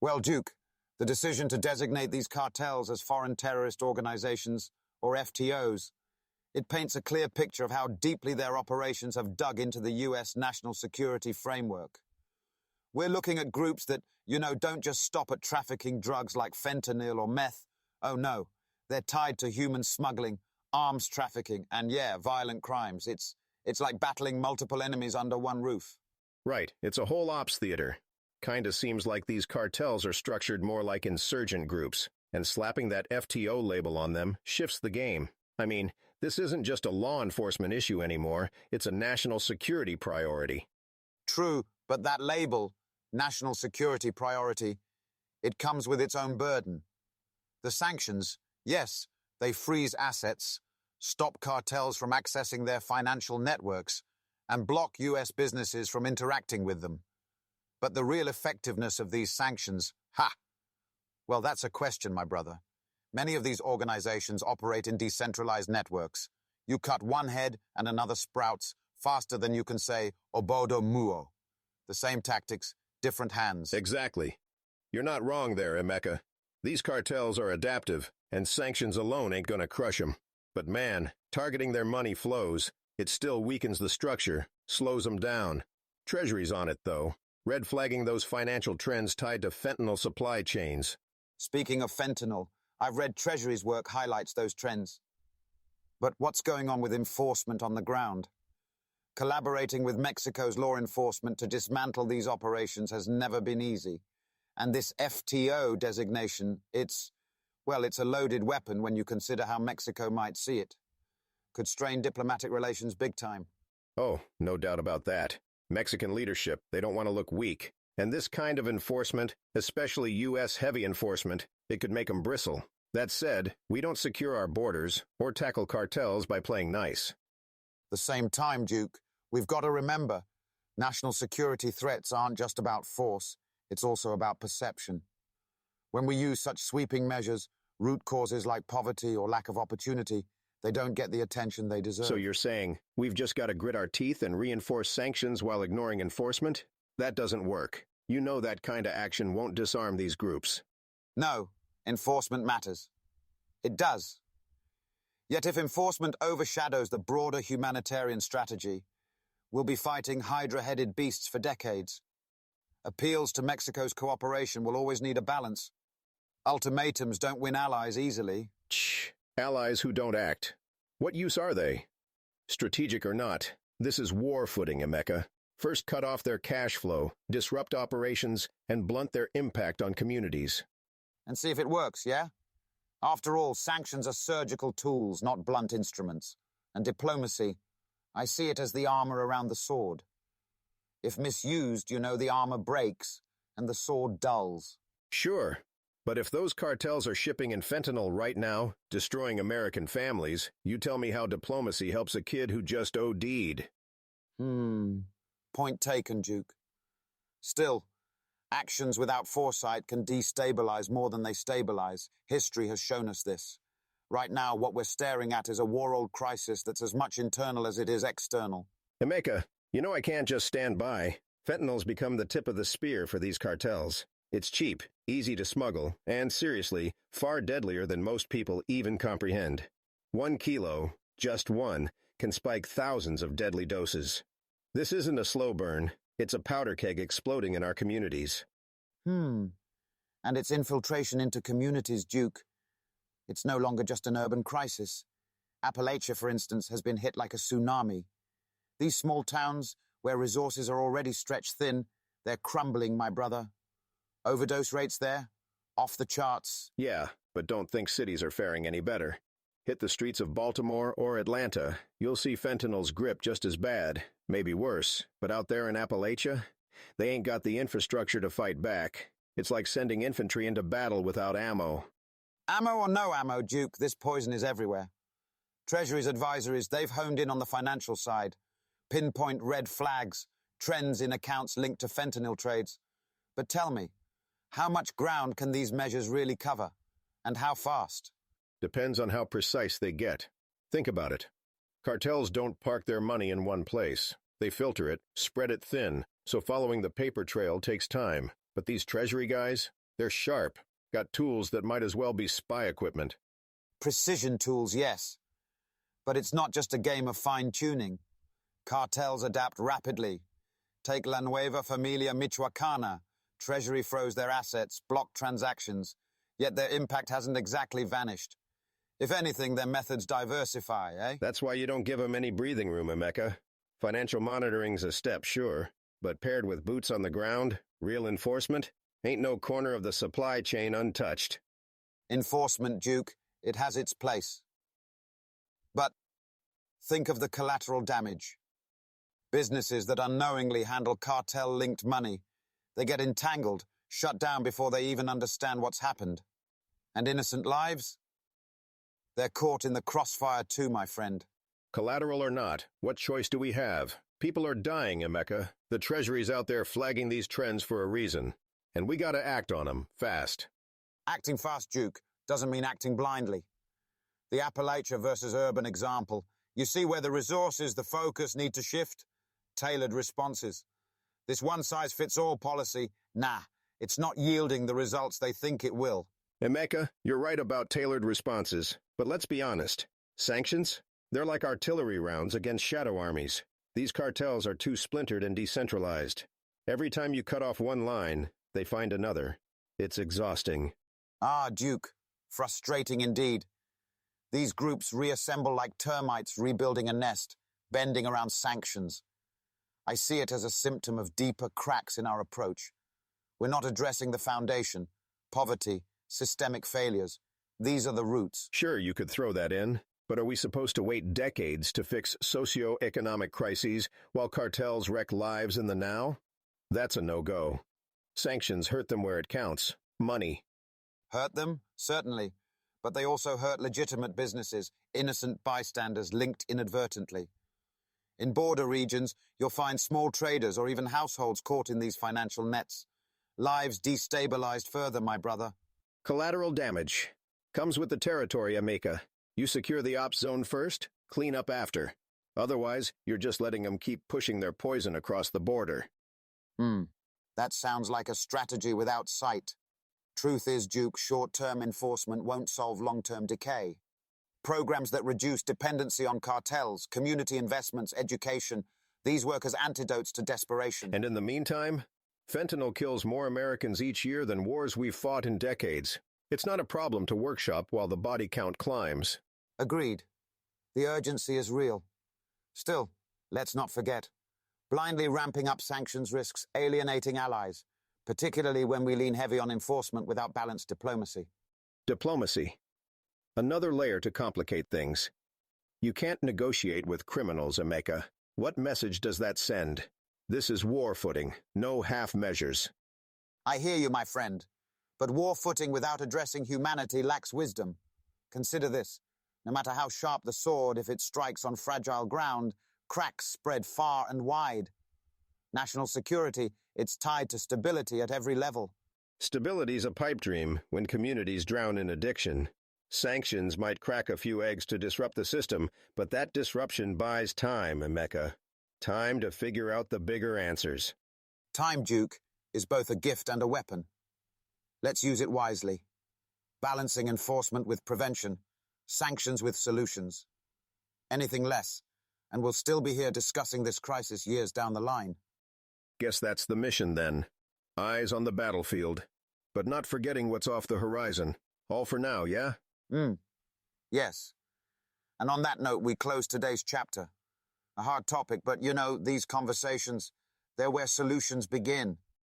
Well, Duke, the decision to designate these cartels as foreign terrorist organizations, or FTOs, it paints a clear picture of how deeply their operations have dug into the US national security framework. We're looking at groups that, don't just stop at trafficking drugs like fentanyl or meth. Oh no, they're tied to human smuggling, arms trafficking, and violent crimes. It's like battling multiple enemies under one roof. Right, it's a whole ops theater. Kinda seems like these cartels are structured more like insurgent groups, and slapping that FTO label on them shifts the game. I mean, this isn't just a law enforcement issue anymore, it's a national security priority. True, but that label, national security priority, it comes with its own burden. The sanctions, yes, they freeze assets, stop cartels from accessing their financial networks, and block US businesses from interacting with them. But the real effectiveness of these sanctions, well, that's a question, my brother. Many of these organizations operate in decentralized networks. You cut one head and another sprouts faster than you can say obodo muo. The same tactics, different hands. Exactly. You're not wrong there, Emeka. These cartels are adaptive, and sanctions alone ain't gonna crush them. But man, targeting their money flows. It still weakens the structure, slows them down. Treasury's on it, though, red flagging those financial trends tied to fentanyl supply chains. Speaking of fentanyl, I've read Treasury's work highlights those trends. But what's going on with enforcement on the ground? Collaborating with Mexico's law enforcement to dismantle these operations has never been easy. And this FTO designation, it's a loaded weapon when you consider how Mexico might see it. Could strain diplomatic relations big time. Oh, no doubt about that. Mexican leadership, they don't want to look weak. And this kind of enforcement, especially U.S. heavy enforcement, it could make them bristle. That said, we don't secure our borders or tackle cartels by playing nice. At the same time, Duke, we've got to remember, national security threats aren't just about force, it's also about perception. When we use such sweeping measures, root causes like poverty or lack of opportunity, they don't get the attention they deserve. So you're saying, we've just got to grit our teeth and reinforce sanctions while ignoring enforcement? That doesn't work. You know that kind of action won't disarm these groups. No, enforcement matters. It does. Yet if enforcement overshadows the broader humanitarian strategy, we'll be fighting hydra-headed beasts for decades. Appeals to Mexico's cooperation will always need a balance. Ultimatums don't win allies easily. Shh. Allies who don't act. What use are they? Strategic or not, this is war footing, Emeka. First cut off their cash flow, disrupt operations, and blunt their impact on communities. And see if it works, yeah? After all, sanctions are surgical tools, not blunt instruments. And diplomacy, I see it as the armor around the sword. If misused, the armor breaks and the sword dulls. Sure, but if those cartels are shipping in fentanyl right now, destroying American families, you tell me how diplomacy helps a kid who just OD'd. Point taken, Duke. Still, actions without foresight can destabilize more than they stabilize. History has shown us this. Right now, what we're staring at is a war-old crisis that's as much internal as it is external. Emeka, I can't just stand by. Fentanyl's become the tip of the spear for these cartels. It's cheap, easy to smuggle, and seriously, far deadlier than most people even comprehend. 1 kilo, just one, can spike thousands of deadly doses. This isn't a slow burn. It's a powder keg exploding in our communities. And its infiltration into communities, Duke. It's no longer just an urban crisis. Appalachia, for instance, has been hit like a tsunami. These small towns, where resources are already stretched thin, they're crumbling, my brother. Overdose rates there? Off the charts. Yeah, but don't think cities are faring any better. Hit the streets of Baltimore or Atlanta, you'll see fentanyl's grip just as bad, maybe worse. But out there in Appalachia, they ain't got the infrastructure to fight back. It's like sending infantry into battle without ammo. Ammo or no ammo, Duke, this poison is everywhere. Treasury's advisories, they've honed in on the financial side. Pinpoint red flags, trends in accounts linked to fentanyl trades. But tell me, how much ground can these measures really cover? And how fast? Depends on how precise they get. Think about it. Cartels don't park their money in one place. They filter it, spread it thin, so following the paper trail takes time. But these Treasury guys, They're sharp, got tools that might as well be spy equipment. Precision tools, yes. But it's not just a game of fine-tuning. Cartels adapt rapidly. Take La Nueva Familia Michoacana. Treasury froze their assets, blocked transactions, yet their impact hasn't exactly vanished. If anything, their methods diversify, eh? That's why you don't give them any breathing room, Emeka. Financial monitoring's a step, sure, but paired with boots on the ground, real enforcement, ain't no corner of the supply chain untouched. Enforcement, Duke, it has its place. But think of the collateral damage. Businesses that unknowingly handle cartel-linked money, they get entangled, shut down before they even understand what's happened. And innocent lives? They're caught in the crossfire too, my friend. Collateral or not, what choice do we have? People are dying, Emeka. The Treasury's out there flagging these trends for a reason. And we gotta act on them, fast. Acting fast, Duke, doesn't mean acting blindly. The Appalachia versus urban example. You see where the resources, the focus need to shift? Tailored responses. This one-size-fits-all policy, nah, it's not yielding the results they think it will. Emeka, you're right about tailored responses, but let's be honest. Sanctions? They're like artillery rounds against shadow armies. These cartels are too splintered and decentralized. Every time you cut off one line, they find another. It's exhausting. Ah, Duke, frustrating indeed. These groups reassemble like termites rebuilding a nest, bending around sanctions. I see it as a symptom of deeper cracks in our approach. We're not addressing the foundation, poverty, systemic failures. These are the roots. Sure, you could throw that in, but are we supposed to wait decades to fix socio-economic crises while cartels wreck lives in the now? That's a no-go. Sanctions hurt them where it counts. Money. Hurt them? Certainly. But they also hurt legitimate businesses, innocent bystanders linked inadvertently. In border regions, you'll find small traders or even households caught in these financial nets. Lives destabilized further, my brother. Collateral damage. Comes with the territory, Emeka. You secure the ops zone first, clean up after. Otherwise, you're just letting them keep pushing their poison across the border. That sounds like a strategy without sight. Truth is, Duke, short-term enforcement won't solve long-term decay. Programs that reduce dependency on cartels, community investments, education, these work as antidotes to desperation. And in the meantime, fentanyl kills more Americans each year than wars we've fought in decades. It's not a problem to workshop while the body count climbs. Agreed. The urgency is real. Still, let's not forget. Blindly ramping up sanctions risks alienating allies, particularly when we lean heavy on enforcement without balanced diplomacy. Diplomacy. Another layer to complicate things. You can't negotiate with criminals, Emeka. What message does that send? This is war footing, no half measures. I hear you, my friend. But war footing without addressing humanity lacks wisdom. Consider this. No matter how sharp the sword, if it strikes on fragile ground, cracks spread far and wide. National security, it's tied to stability at every level. Stability's a pipe dream when communities drown in addiction. Sanctions might crack a few eggs to disrupt the system, but that disruption buys time, Emeka. Time to figure out the bigger answers. Time, Duke, is both a gift and a weapon. Let's use it wisely. Balancing enforcement with prevention, sanctions with solutions. Anything less, and we'll still be here discussing this crisis years down the line. Guess that's the mission, then. Eyes on the battlefield, but not forgetting what's off the horizon. All for now, yeah? Yes. And on that note, we close today's chapter. A hard topic, but you know, these conversations, they're where solutions begin.